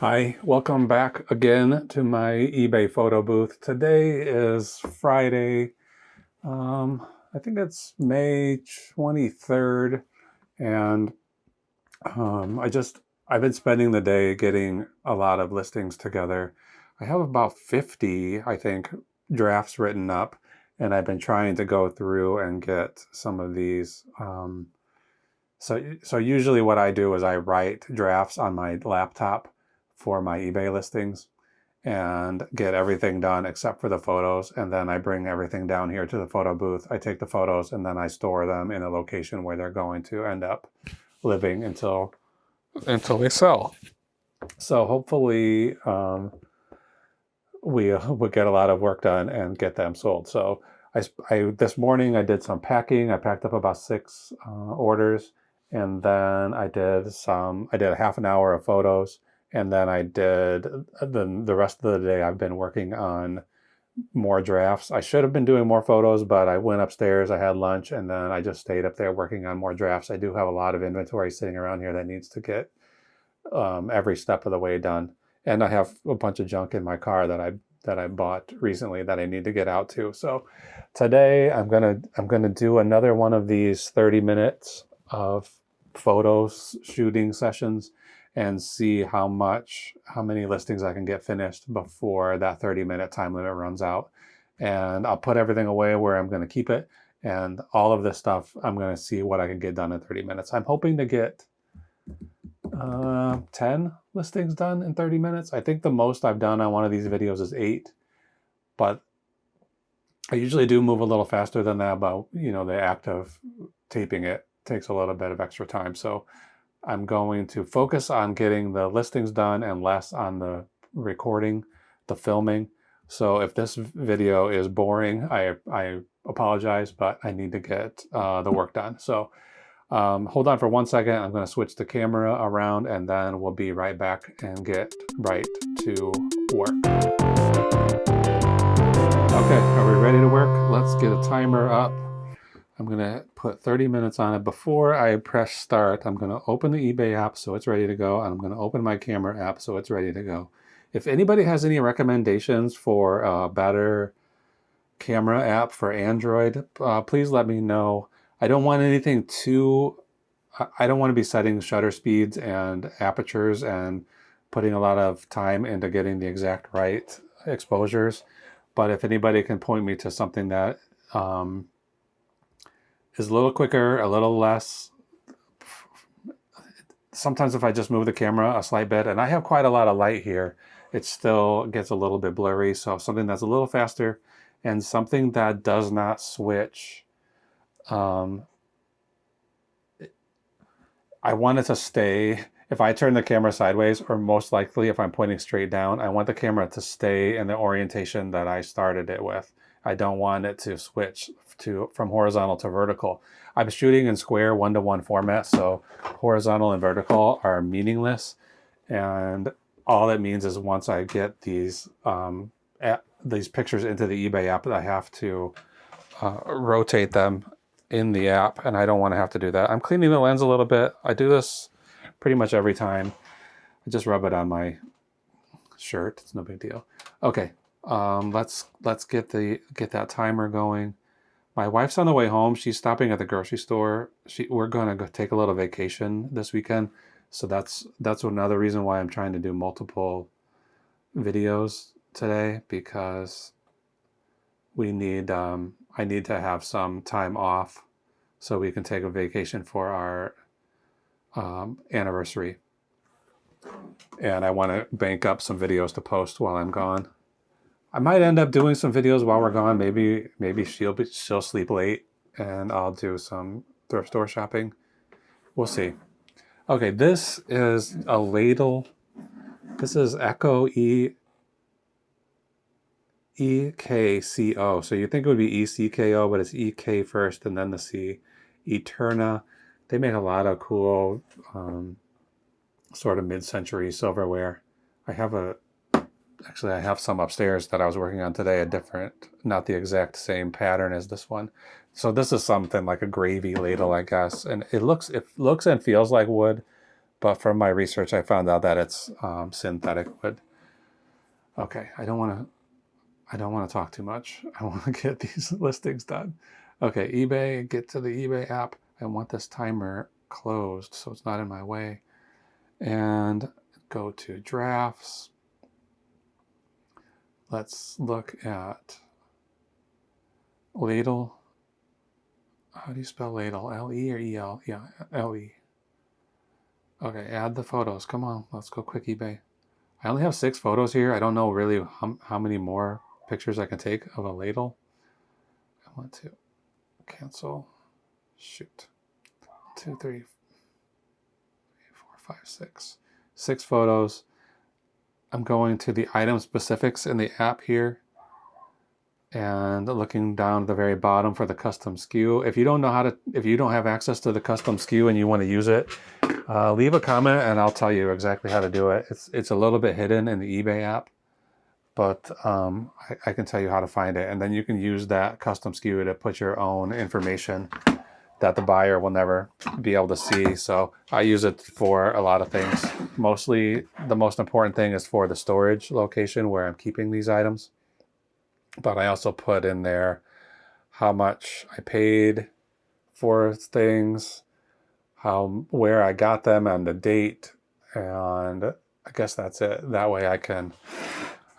Hi, welcome back again to my eBay photo booth. Today is Friday. I think it's May 23rd, and I've been spending the day getting a lot of listings together. I have about 50, I think, drafts written up, and I've been trying to go through and get some of these. So usually what I do is I write drafts on my laptop for my eBay listings and get everything done except for the photos. And then I bring everything down here to the photo booth. I take the photos and then I store them in a location where they're going to end up living until they sell. So hopefully we'll get a lot of work done and get them sold. So this morning I did some packing. I packed up about 6 orders, and then I did a half an hour of photos, and then I did the rest of the day I've been working on more drafts. I should have been doing more photos, but I went upstairs, I had lunch, and then I just stayed up there working on more drafts. I do have a lot of inventory sitting around here that needs to get every step of the way done. And I have a bunch of junk in my car that I bought recently that I need to get out to. So today I'm gonna do another one of these 30 minutes of photos shooting sessions and see how many listings I can get finished before that 30-minute time limit runs out. And I'll put everything away where I'm going to keep it, and all of this stuff I'm going to see what I can get done in 30 minutes. I'm hoping to get 10 listings done in 30 minutes. I think the most I've done on one of these videos is 8, but I usually do move a little faster than that, but the act of taping it takes a little bit of extra time. So I'm going to focus on getting the listings done and less on the recording, the filming. So if this video is boring, I apologize, but I need to get the work done. So hold on for 1 second. I'm going to switch the camera around, and then we'll be right back and get right to work. Okay, are we ready to work? Let's get a timer up. I'm going to put 30 minutes on it. Before I press start, I'm going to open the eBay app so it's ready to go, and I'm going to open my camera app so it's ready to go. If anybody has any recommendations for a better camera app for Android, please let me know. I don't want anything I don't want to be setting shutter speeds and apertures and putting a lot of time into getting the exact right exposures. But if anybody can point me to something that is a little quicker, a little less. Sometimes if I just move the camera a slight bit, and I have quite a lot of light here, it still gets a little bit blurry. So something that's a little faster and something that does not switch. I want it to stay. If I turn the camera sideways, or most likely if I'm pointing straight down, I want the camera to stay in the orientation that I started it with. I don't want it to switch from horizontal to vertical. I'm shooting in square 1:1 format, so horizontal and vertical are meaningless. And all it means is once I get these pictures into the eBay app, I have to rotate them in the app, and I don't want to have to do that. I'm cleaning the lens a little bit. I do this pretty much every time. I just rub it on my shirt. It's no big deal. Okay. Let's get that timer going. My wife's on the way home. She's stopping at the grocery store. We're gonna go take a little vacation this weekend, so that's another reason why I'm trying to do multiple videos today, because I need to have some time off so we can take a vacation for our anniversary, and I want to bank up some videos to post while I'm gone. I might end up doing some videos while we're gone. Maybe she'll sleep late and I'll do some thrift store shopping. We'll see. Okay, this is a ladle. This is Echo EKCO. So you think it would be ECKO, but it's EK first and then the C. Eterna. They make a lot of cool sort of mid-century silverware. I have some upstairs that I was working on today, not the exact same pattern as this one. So this is something like a gravy ladle, I guess. And it looks and feels like wood, but from my research, I found out that it's synthetic wood. Okay, I don't want to talk too much. I want to get these listings done. Okay, eBay, get to the eBay app. I want this timer closed so it's not in my way. And go to drafts. Let's look at ladle. How do you spell ladle? L-E or E-L? Yeah, L-E. Okay, add the photos. Come on, let's go quick eBay. I only have 6 photos here. I don't know really how many more pictures I can take of a ladle. I want to cancel. Shoot. 2, 3, 4, 5, 6. 6 photos. I'm going to the item specifics in the app here and looking down at the very bottom for the custom SKU. If you don't have access to the custom SKU and you want to use it, leave a comment and I'll tell you exactly how to do it. It's a little bit hidden in the eBay app, but I can tell you how to find it. And then you can use that custom SKU to put your own information that the buyer will never be able to see. So I use it for a lot of things. Mostly the most important thing is for the storage location where I'm keeping these items. But I also put in there how much I paid for things, where I got them and the date, and I guess that's it. That way I can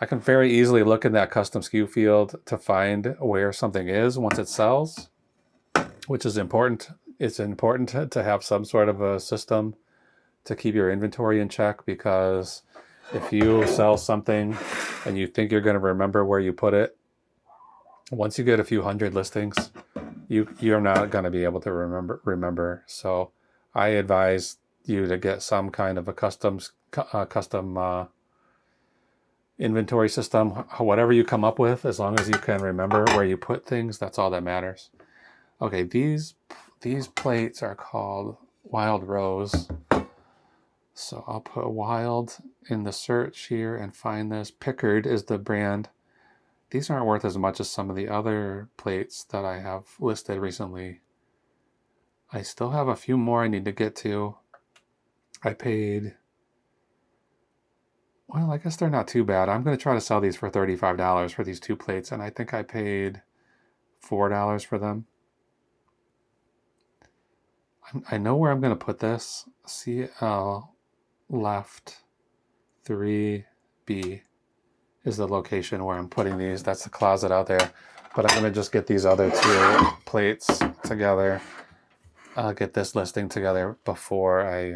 very easily look in that custom SKU field to find where something is once it sells, which is important. It's important to have some sort of a system to keep your inventory in check, because if you sell something and you think you're going to remember where you put it, once you get a few hundred listings, you're not going to be able to remember. So I advise you to get some kind of a custom inventory system, whatever you come up with, as long as you can remember where you put things. That's all that matters. Okay, these plates are called Wild Rose. So I'll put Wild in the search here and find this. Pickard is the brand. These aren't worth as much as some of the other plates that I have listed recently. I still have a few more I need to get to. I paid, well, I guess they're not too bad. I'm going to try to sell these for $35 for these 2 plates, and I think I paid $4 for them. I know where I'm going to put this. CL left 3B is the location where I'm putting these. That's the closet out there. But I'm going to just get these other 2 plates together. I'll get this listing together before I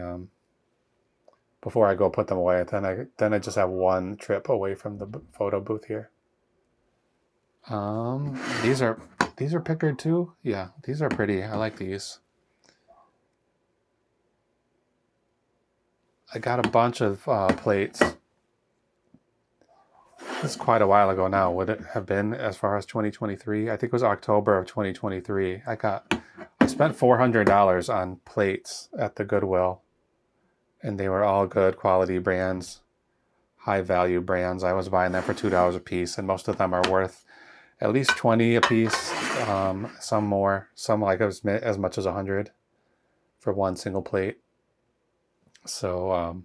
go put them away. Then I just have 1 trip away from the photo booth here. These are Pickard too. Yeah, these are pretty. I like these. I got a bunch of plates. This is quite a while ago now. Would it have been as far as 2023? I think it was October of 2023. I spent $400 on plates at the Goodwill, and they were all good quality brands, high value brands. I was buying them for $2 a piece, and most of them are worth at least $20 a piece. Some more, some like as much as $100 for 1 single plate. So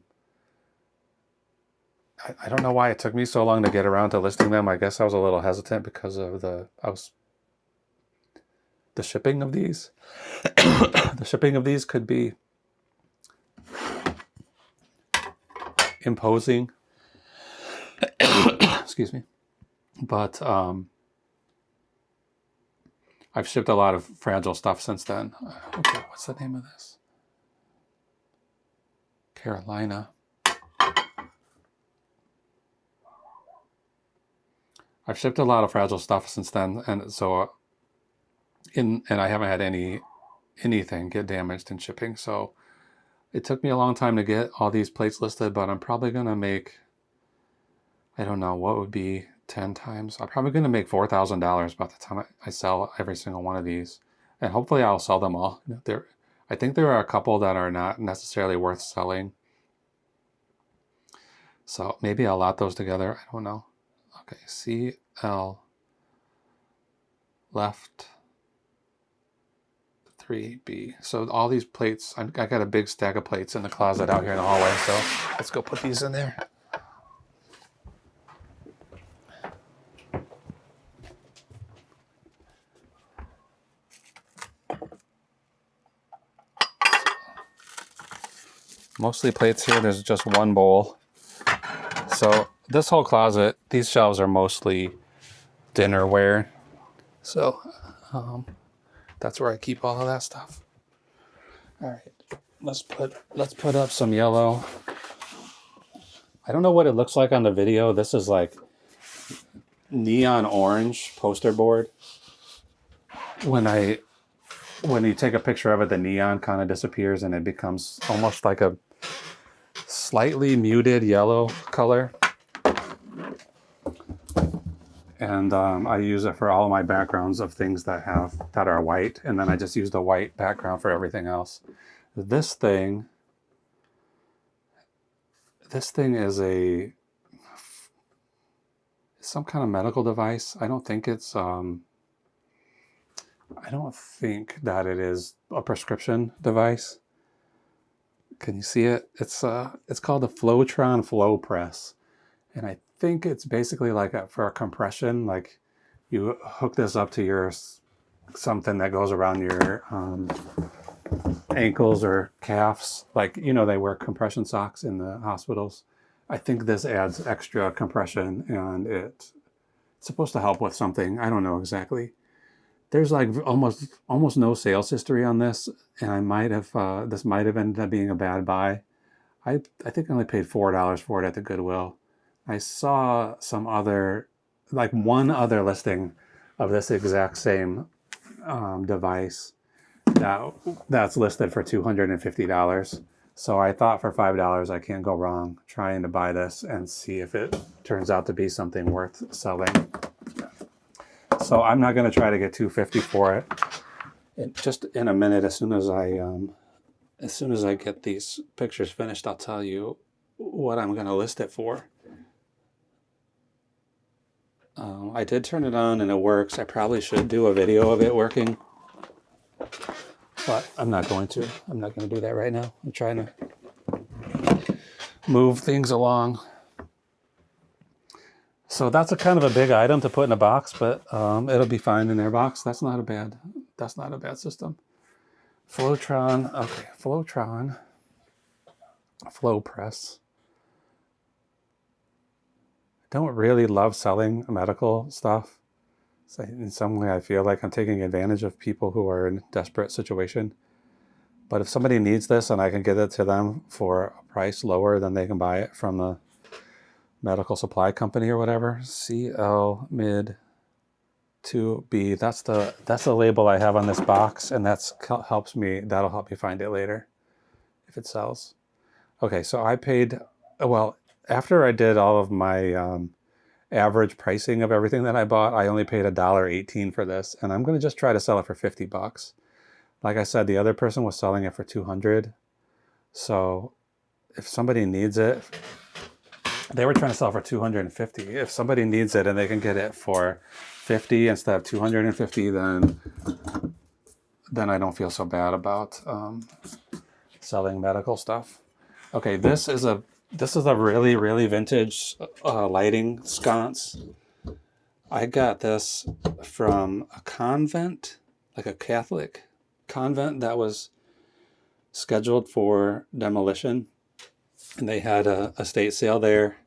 I don't know why it took me so long to get around to listing them. I guess I was a little hesitant because of the shipping of these. The shipping of these could be imposing. Excuse me. But I've shipped a lot of fragile stuff since then. Okay, what's the name of this? Carolina. I've shipped a lot of fragile stuff since then, and so and I haven't had anything get damaged in shipping. So it took me a long time to get all these plates listed, but I'm probably gonna make, I don't know what would be 10 times. I'm probably gonna make $4,000 by the time I sell every single one of these, and hopefully I'll sell them all. I think there are a couple that are not necessarily worth selling, so maybe I'll lot those together. I don't know. Okay, CL left 3B. So all these plates, I got a big stack of plates in the closet out here in the hallway. So let's go put these in there. Mostly plates here. There's just one bowl. So this whole closet, these shelves are mostly dinnerware. So that's where I keep all of that stuff. All right, let's put up some yellow. I don't know what it looks like on the video. This is like neon orange poster board. When you take a picture of it, the neon kind of disappears and it becomes almost like a slightly muted yellow color. And I use it for all of my backgrounds of things that are white, and then I just use the white background for everything else. This thing is some kind of medical device. I don't think it's I don't think that it is a prescription device. Can you see it? It's called the Flowtron Flow Press, and I think it's basically like for a compression. Like you hook this up to something that goes around your ankles or calves. Like, they wear compression socks in the hospitals. I think this adds extra compression, and it's supposed to help with something. I don't know exactly. There's like almost no sales history on this, and this might have ended up being a bad buy. I think I only paid $4 for it at the Goodwill. I saw one other listing of this exact same device that's listed for $250. So I thought for $5 I can't go wrong trying to buy this and see if it turns out to be something worth selling. So I'm not going to try to get $250 for it. Just in a minute, as soon as I get these pictures finished, I'll tell you what I'm going to list it for. I did turn it on and it works. I probably should do a video of it working, but I'm not going to. I'm not going to do that right now. I'm trying to move things along. So that's a kind of a big item to put in a box, but it'll be fine in their box. That's not a bad system. Flowtron, okay, Flowtron, Flow Press. I don't really love selling medical stuff. So in some way, I feel like I'm taking advantage of people who are in a desperate situation. But if somebody needs this and I can get it to them for a price lower than they can buy it from a medical supply company or whatever, CL mid 2B. That's the label I have on this box, and that'll help me find it later if it sells. Okay, so I paid, well, after I did all of my average pricing of everything that I bought, I only paid $1.18 for this, and I'm going to just try to sell it for $50. Like I said, the other person was selling it for $200. So if somebody needs it, they were trying to sell for $250. If somebody needs it and they can get it for $50 instead of $250, then I don't feel so bad about selling medical stuff. Okay, this is a really, really vintage lighting sconce. I got this from a convent, like a Catholic convent that was scheduled for demolition, and they had a estate sale there.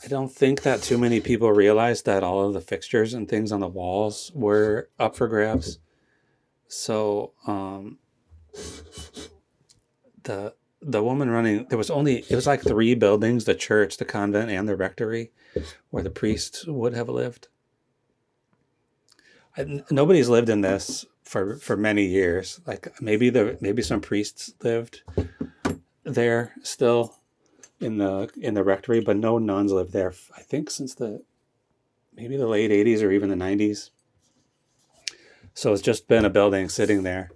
I don't think that too many people realized that all of the fixtures and things on the walls were up for grabs. So the woman running, it was like 3 buildings: the church, the convent, and the rectory, where the priest would have lived. Nobody's lived in this for many years. Like maybe some priests lived there still in the rectory, but no nuns lived there, I think, since maybe the late 80s or even the 90s. So it's just been a building sitting there.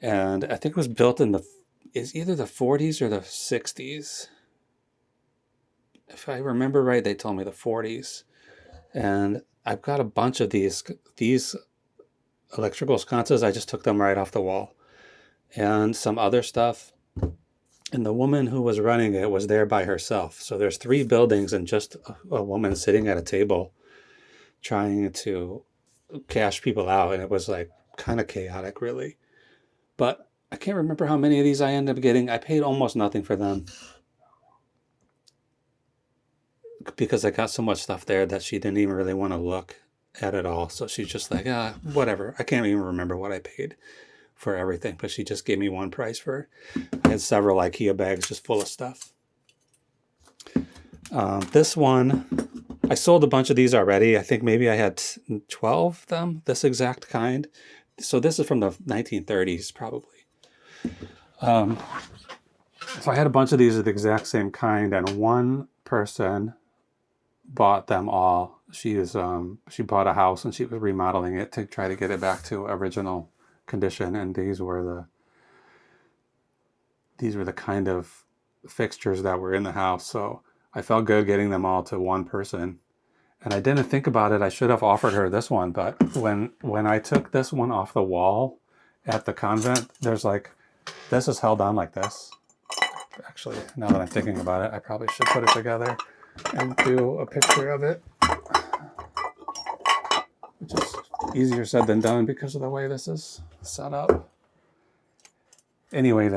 And I think it was built is either the 40s or the 60s. If I remember right, they told me the 40s. And I've got a bunch of these electrical sconces, I just took them right off the wall. And some other stuff. And the woman who was running it was there by herself. So there's 3 buildings and just a woman sitting at a table trying to cash people out. And it was like kind of chaotic, really. But I can't remember how many of these I ended up getting. I paid almost nothing for them because I got so much stuff there that she didn't even really want to look at it all. So she's just like, whatever. I can't even remember what I paid for everything, but she just gave me one price for it. I had several IKEA bags just full of stuff. This one, I sold a bunch of these already. I think maybe I had 12 of them, this exact kind. So this is from the 1930s, probably. So I had a bunch of these of the exact same kind, and one person bought them all. She bought a house and she was remodeling it to try to get it back to original condition, and these were the kind of fixtures that were in the house. So I felt good getting them all to one person, and I didn't think about it. I should have offered her this one, but when I took this one off the wall at the convent, there's like, this is held on like this. Actually, now that I'm thinking about it, I probably should put it together and do a picture of it, which is easier said than done because of the way this is set up. Anyway,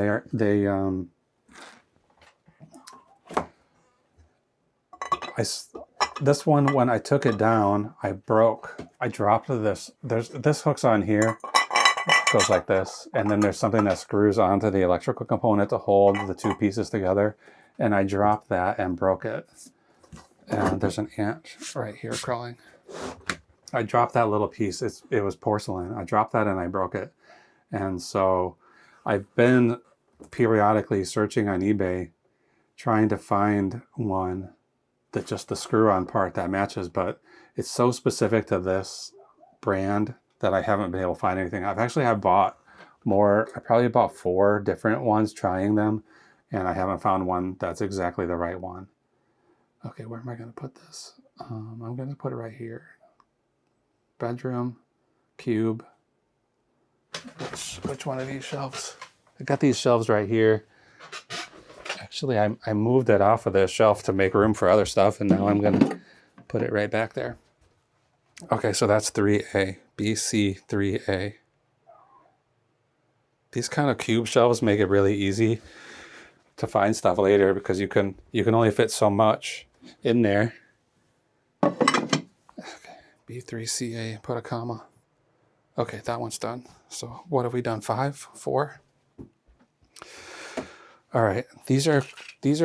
this one, when I took it down, I dropped this. This hook's on here, goes like this, and then there's something that screws onto the electrical component to hold the 2 pieces together, and I dropped that and broke it. And there's an ant right here crawling. I dropped that little piece. It was porcelain. I dropped that and I broke it. And so I've been periodically searching on eBay trying to find one that just the screw-on part that matches, but it's so specific to this brand that I haven't been able to find anything. I bought more. I probably bought 4 different ones trying them, and I haven't found one that's exactly the right one. Okay, where am I going to put this? I'm going to put it right here. Bedroom, cube. Which one of these shelves? I got these shelves right here. Actually, I moved it off of the shelf to make room for other stuff, and now I'm going to put it right back there. Okay, so that's 3A, BC 3A. These kind of cube shelves make it really easy to find stuff later because you can only fit so much in there. Okay, B3CA, put a comma. Okay, that one's done. So what have we done? 5, 4? All right, these are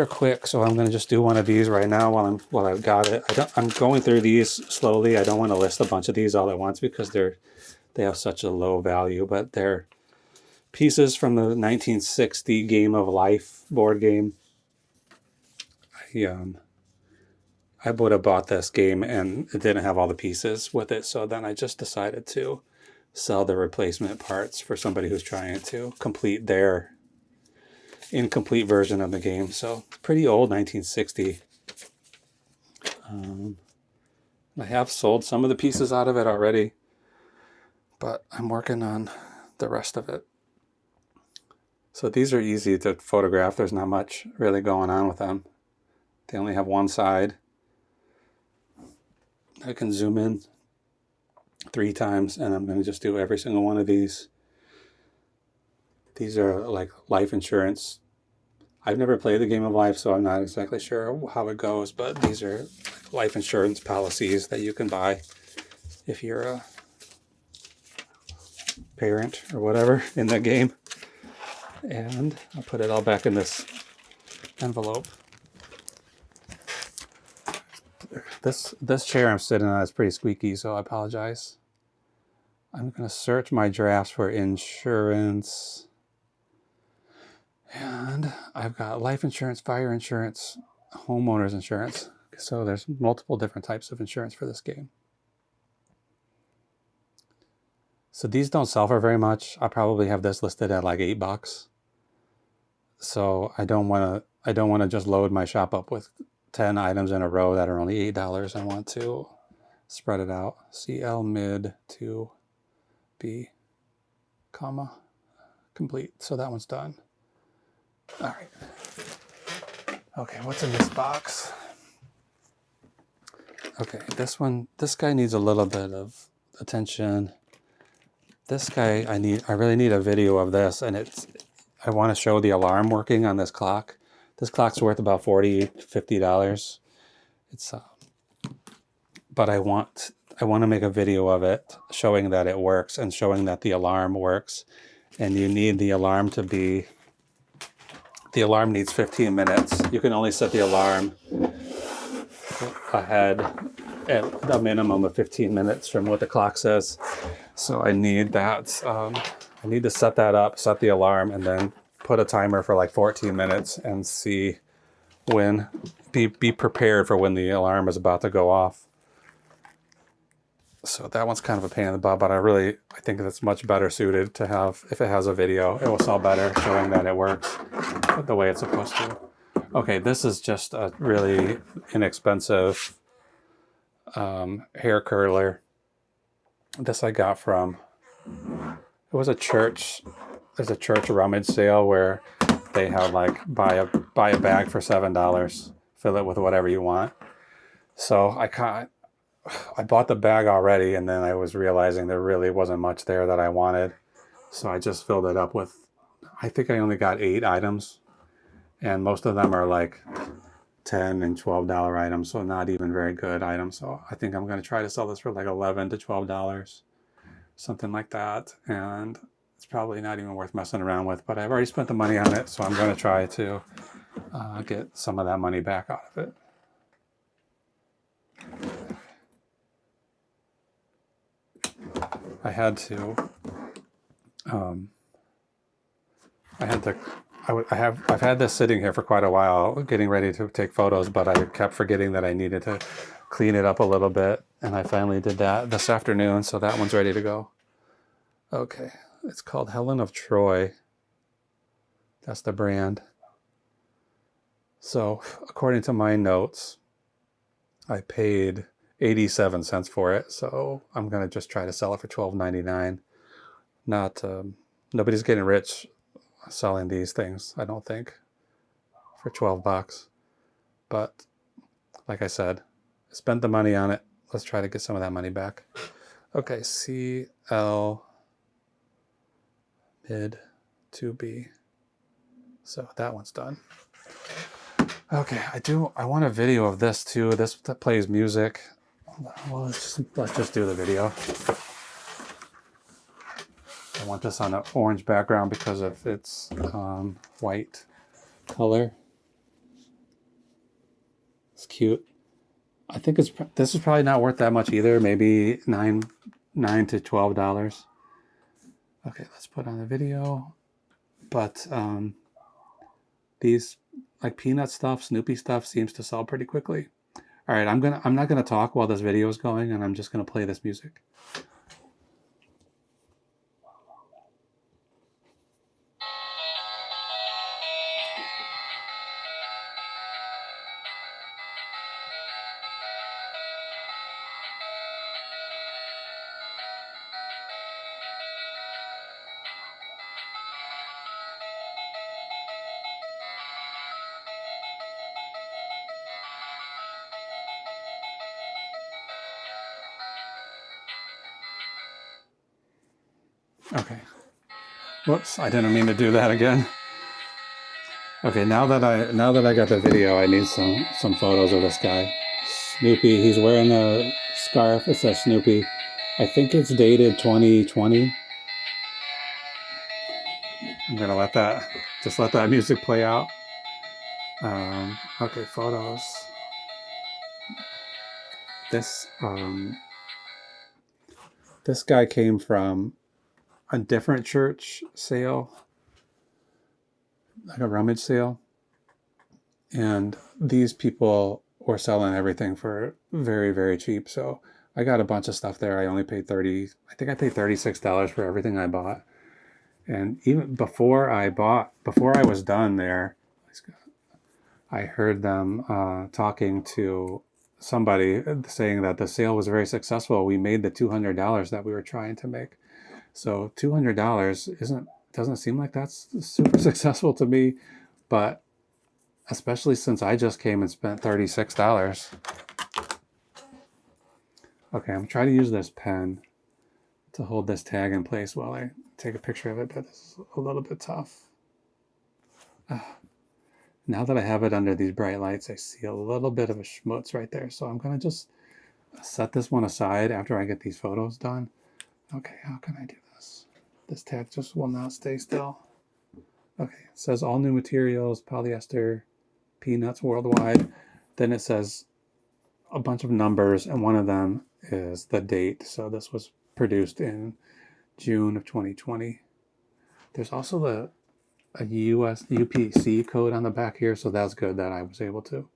quick, so I'm going to just do one of these right now while I've got it. I'm going through these slowly. I don't want to list a bunch of these all at once because they have such a low value, but they're pieces from the 1960 Game of Life board game. I would have bought this game and it didn't have all the pieces with it, so then I just decided to sell the replacement parts for somebody who's trying to complete their incomplete version of the game. So pretty old, 1960. I have sold some of the pieces out of it already, but I'm working on the rest of it. So these are easy to photograph. There's not much really going on with them. They only have one side. I can zoom in 3 times, and I'm going to just do every single one of these. These are like life insurance. I've never played the Game of Life, so I'm not exactly sure how it goes, but these are life insurance policies that you can buy if you're a parent or whatever in the game. And I'll put it all back in this envelope. This chair I'm sitting on is pretty squeaky, so I apologize. I'm going to search my drafts for insurance. And I've got life insurance, fire insurance, homeowners insurance. So there's multiple different types of insurance for this game. So these don't sell for very much. I probably have this listed at like $8. So I don't want to just load my shop up with 10 items in a row that are only $8. I want to spread it out. CL mid to B, comma, complete. So that one's done. All right. Okay, what's in this box? Okay, this guy needs a little bit of attention. This guy, I really need a video of this, and I want to show the alarm working on this clock. This clock's worth about $40, $50. But I want to make a video of it showing that it works and showing that the alarm works. And you need the alarm the alarm needs 15 minutes. You can only set the alarm ahead at a minimum of 15 minutes from what the clock says. So I need that. I need to set that up, set the alarm, and then put a timer for like 14 minutes and see when, be prepared for when the alarm is about to go off. So that one's kind of a pain in the butt, but I think that's much better suited to have, if it has a video, it will sell better showing that it works the way it's supposed to. Okay, this is just a really inexpensive hair curler. This I got from, it was a church, there's a church rummage sale where they have like buy a bag for $7, fill it with whatever you want. So I bought the bag already, and then I was realizing there really wasn't much there that I wanted. So I just filled it up with, I think I only got 8 items, and most of them are like $10 and $12 items, so not even very good items. So I think I'm going to try to sell this for like $11 to $12, something like that. And it's probably not even worth messing around with, but I've already spent the money on it, so I'm going to try to get some of that money back out of it. I've had this sitting here for quite a while, getting ready to take photos, but I kept forgetting that I needed to clean it up a little bit, and I finally did that this afternoon, so that one's ready to go. Okay, it's called Helen of Troy. That's the brand. So according to my notes, I paid 87 cents for it, so I'm gonna just try to sell it for $12.99. Nobody's getting rich selling these things, I don't think, for $12. But like I said, I spent the money on it. Let's try to get some of that money back. Okay, CL mid 2B. So that one's done. Okay, I want a video of this too. This plays music. Well, let's just do the video. I want this on an orange background because of its white color. It's cute. I think this is probably not worth that much either. Maybe $9 to $12. Okay, let's put on the video. But these like peanut stuff, Snoopy stuff seems to sell pretty quickly. All right, I'm not gonna talk while this video is going, and I'm just gonna play this music. Okay. Whoops, I didn't mean to do that again. Okay, now that I got the video, I need some photos of this guy. Snoopy, he's wearing a scarf. It says Snoopy. I think it's dated 2020. I'm gonna let that music play out. Okay, photos. This guy came from a different church sale, like a rummage sale, and these people were selling everything for very, very cheap. So I got a bunch of stuff there. I only paid I think I paid $36 for everything I bought. And even before I was done there, I heard them talking to somebody saying that the sale was very successful. We made the $200 that we were trying to make. So $200 doesn't seem like that's super successful to me, but especially since I just came and spent $36. Okay, I'm trying to use this pen to hold this tag in place while I take a picture of it, but this is a little bit tough. Now that I have it under these bright lights, I see a little bit of a schmutz right there. So I'm gonna just set this one aside after I get these photos done. Okay, how can I do this? This tag just will not stay still. Okay, it says all new materials, polyester, peanuts worldwide. Then it says a bunch of numbers, and one of them is the date. So this was produced in June of 2020. There's also a US UPC code on the back here, so that's good that I was able to.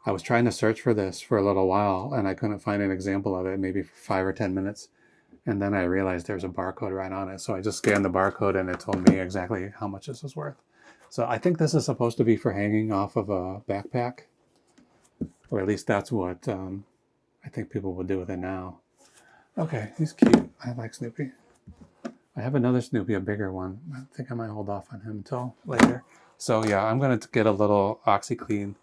I was trying to search for this for a little while, and I couldn't find an example of it, maybe for 5 or 10 minutes. And then I realized there's a barcode right on it. So I just scanned the barcode, and it told me exactly how much this was worth. So I think this is supposed to be for hanging off of a backpack, or at least that's what I think people will do with it now. Okay, he's cute. I like Snoopy. I have another Snoopy, a bigger one. I think I might hold off on him until later. So yeah, I'm going to get a little OxyClean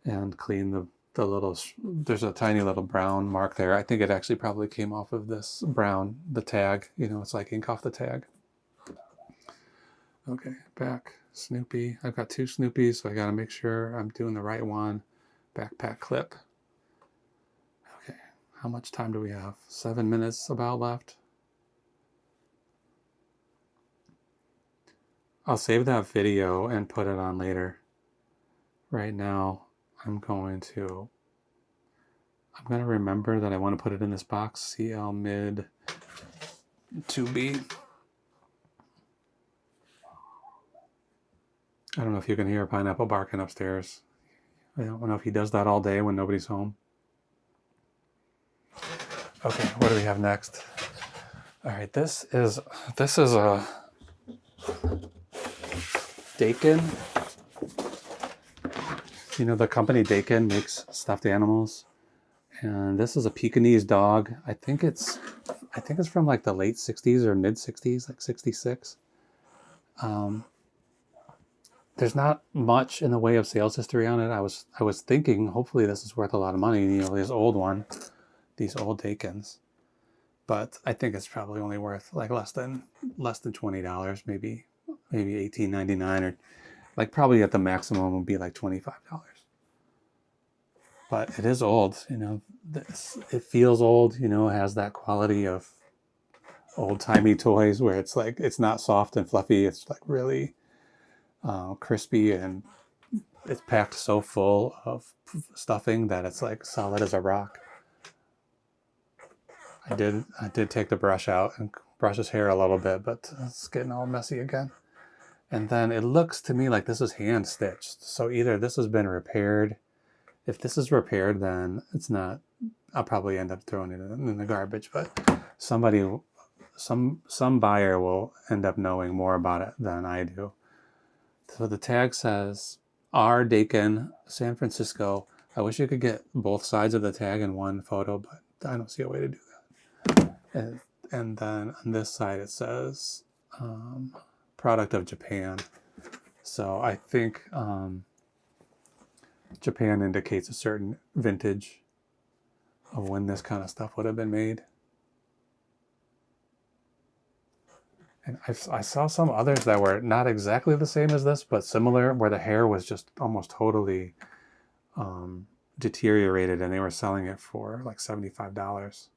and clean the little, there's a tiny little brown mark there. I think it actually probably came off of this brown, the tag. You know, it's like ink off the tag. Okay, back, Snoopy. I've got 2 Snoopies, so I got to make sure I'm doing the right one. Backpack clip. Okay, how much time do we have? 7 minutes about left. I'll save that video and put it on later. Right now, I'm going to remember that I want to put it in this box, CL mid 2B. I don't know if you can hear Pineapple barking upstairs. I don't know if he does that all day when nobody's home. Okay, what do we have next? All right, this is a Dakin. You know, the company Dakin makes stuffed animals, and this is a Pekingese dog. I think it's from like the late 60s or mid 60s, like 66. There's not much in the way of sales history on it. I was thinking hopefully this is worth a lot of money. You know, this old one, these old Dakins, but I think it's probably only worth like less than $20, maybe $18.99, or like probably at the maximum would be like $25. But it is old, you know. It feels old, you know. It has that quality of old-timey toys where it's like it's not soft and fluffy. It's like really crispy, and it's packed so full of stuffing that it's like solid as a rock. I did take the brush out and brush his hair a little bit, but it's getting all messy again. And then it looks to me like this is hand stitched. So either this has been repaired. If this is repaired, then it's not. I'll probably end up throwing it in the garbage. But somebody, some buyer will end up knowing more about it than I do. So the tag says R. Dakin, San Francisco. I wish you could get both sides of the tag in one photo, but I don't see a way to do that. And then on this side it says product of Japan. So I think Japan indicates a certain vintage of when this kind of stuff would have been made. And I saw some others that were not exactly the same as this, but similar, where the hair was just almost totally deteriorated, and they were selling it for like $75.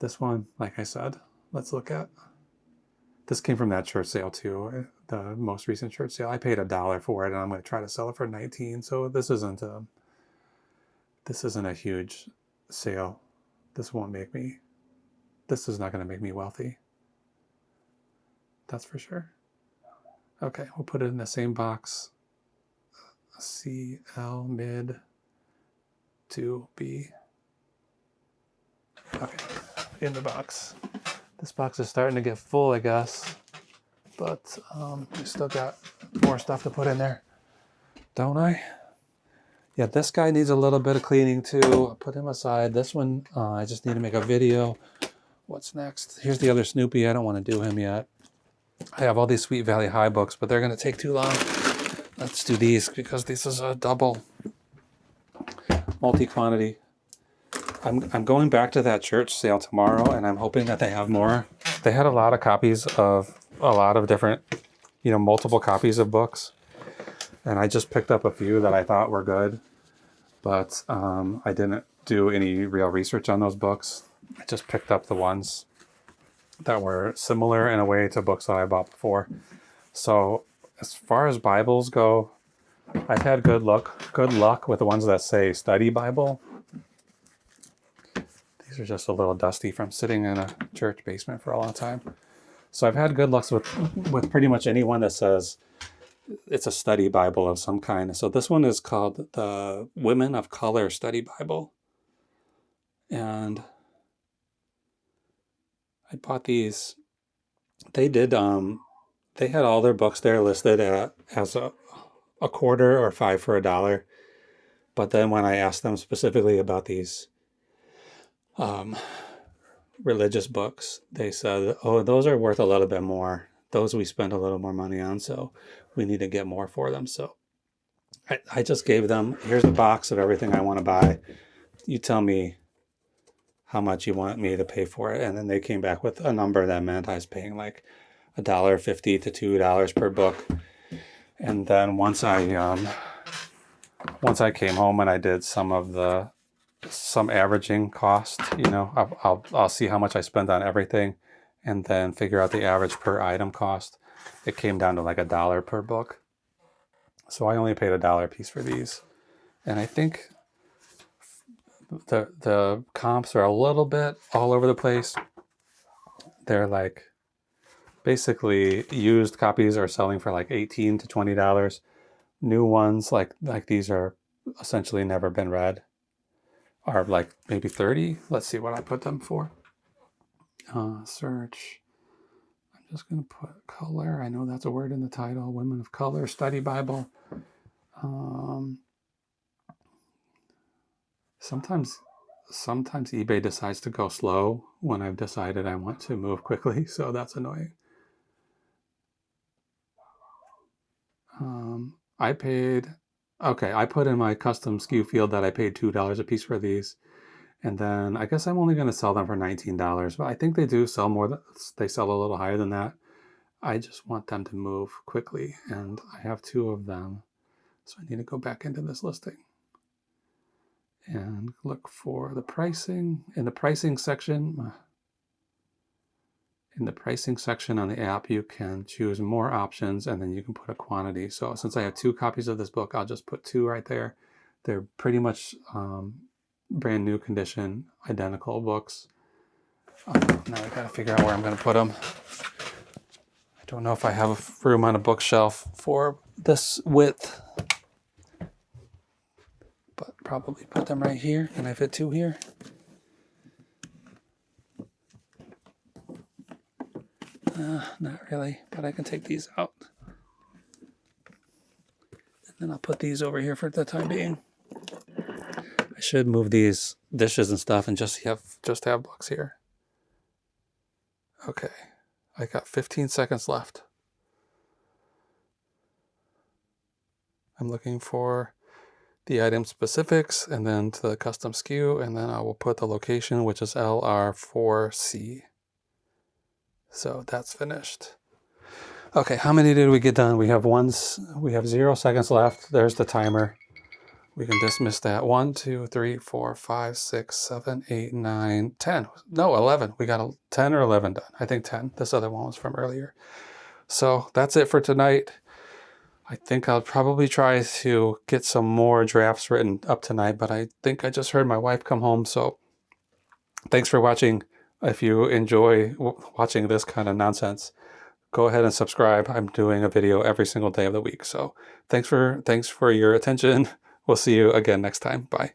This one, like I said, let's look at. This came from that church sale too, the most recent church sale. I paid $1 for it, and I'm going to try to sell it for $19. So this isn't a huge sale. This is not going to make me wealthy. That's for sure. Okay, we'll put it in the same box. CL mid 2B. Okay, in the box. This box is starting to get full, I guess, but we still got more stuff to put in there, don't I? Yeah, this guy needs a little bit of cleaning too. I'll put him aside. This one, I just need to make a video What's next? Here's the other Snoopy. I don't want to do him yet. I have all these Sweet Valley High books, but they're going to take too long. Let's do these because this is a double multi-quantity. I'm going back to that church sale tomorrow, and I'm hoping that they have more. They had a lot of copies of a lot of different, multiple copies of books. And I just picked up a few that I thought were good, but I didn't do any real research on those books. I just picked up the ones that were similar in a way to books that I bought before. So as far as Bibles go, I've had good luck with the ones that say Study Bible. These are just a little dusty from sitting in a church basement for a long time. So I've had good luck with pretty much anyone that says it's a study Bible of some kind. So this one is called the Women of Color Study Bible. And I bought these. They did, they had all their books there listed as a quarter or $5 for $1. But then when I asked them specifically about these religious books, they said, oh, those are worth a little bit more. Those we spend a little more money on, so we need to get more for them. So I just gave them, here's a box of everything I want to buy. You tell me how much you want me to pay for it. And then they came back with a number that meant I was paying like $1.50 to $2 per book. And then once I came home and I did some averaging cost, I'll see how much I spend on everything and then figure out the average per item cost. It came down to like $1 per book. So I only paid $1 a piece for these. And I think the comps are a little bit all over the place. They're like basically used copies are selling for like $18 to $20. New ones like these are essentially never been read are like maybe $30. Let's see what I put them for. Search. I'm just going to put color. I know that's a word in the title. Women of Color Study Bible. Sometimes eBay decides to go slow when I've decided I want to move quickly, so that's annoying. I put in my custom SKU field that I paid $2 a piece for these. And then I guess I'm only going to sell them for $19, but I think they do sell more. They sell a little higher than that. I just want them to move quickly, and I have 2 of them. So I need to go back into this listing and look for the pricing. In the pricing section on the app, you can choose more options, and then you can put a quantity. So since I have 2 copies of this book, I'll just put 2 right there. They're pretty much brand new condition, identical books. Now I gotta figure out where I'm gonna put them. I don't know if I have room on a bookshelf for this width, but probably put them right here. Can I fit 2 here? Not really, but I can take these out. And then I'll put these over here for the time being. I should move these dishes and stuff and just have books here. Okay, I got 15 seconds left. I'm looking for the item specifics and then to the custom SKU, and then I will put the location, which is LR4C. So that's finished. Okay, how many did we get done? We have 0 seconds left. There's the timer. We can dismiss that. 1, 2, 3, 4, 5, 6, 7, 8, 9, 10. No, 11. We got 10 or 11 done. I think 10. This other one was from earlier. So that's it for tonight. I think I'll probably try to get some more drafts written up tonight, but I think I just heard my wife come home. So thanks for watching. If you enjoy watching this kind of nonsense, go ahead and subscribe. I'm doing a video every single day of the week. So thanks for your attention. We'll see you again next time. Bye.